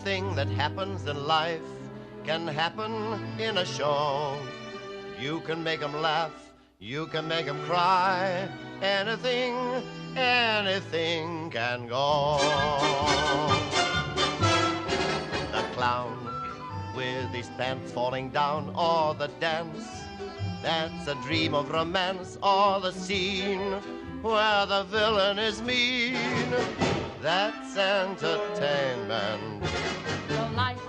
Anything that happens in life can happen in a show. You can make them laugh, you can make them cry. Anything, anything can go. The clown with his pants falling down, or the dance that's a dream of romance, or the scene where the villain is mean. That's entertainment. The lights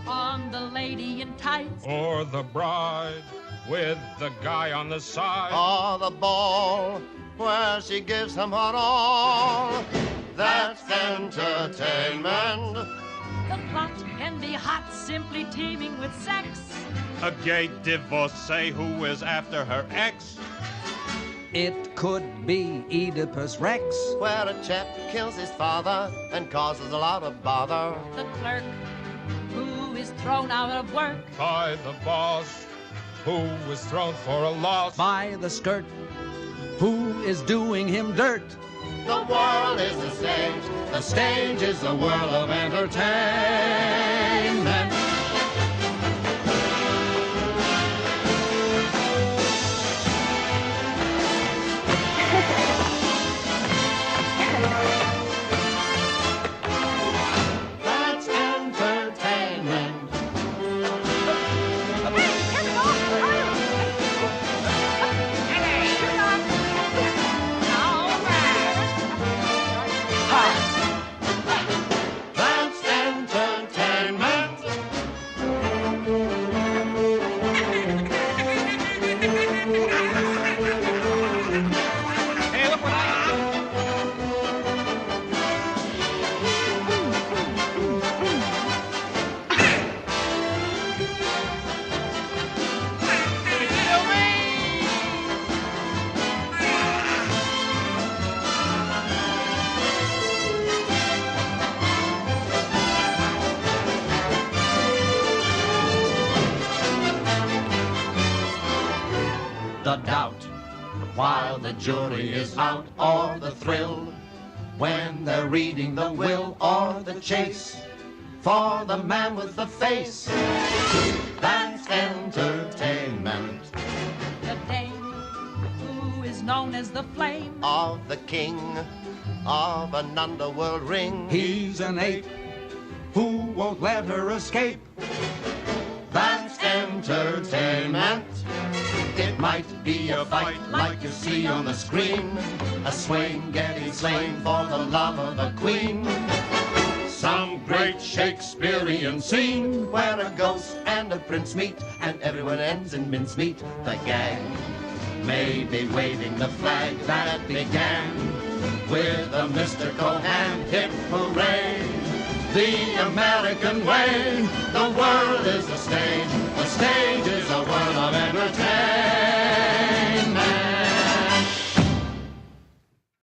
on the lady in tights, or the bride with the guy on the side, or the ball where she gives him her all. That's entertainment. The plot can be hot, simply teeming with sex. a gay divorcee who is after her ex. It could be Oedipus Rex, where a chap kills his father and causes a lot of bother. The clerk who is thrown out of work By the boss who was thrown for a loss. by the skirt, who is doing him dirt. The world is the stage. The stage is the world of entertainment. That's entertainment. That's entertainment. Hey, look what The doubt while the jury is out, or the thrill when they're reading the will, or the chase for the man with the face. That's entertainment. The dame who is known as the flame Of the king of an underworld ring. He's an ape who won't let her escape. That's entertainment. It might be a fight like you see on the screen, a swain getting slain for the love of the queen. Some great Shakespearean scene where a ghost and a prince meet and everyone ends in mincemeat. The gang may be waving the flag that began with a mystical hand. Hip hooray, the American way. The world is a stage.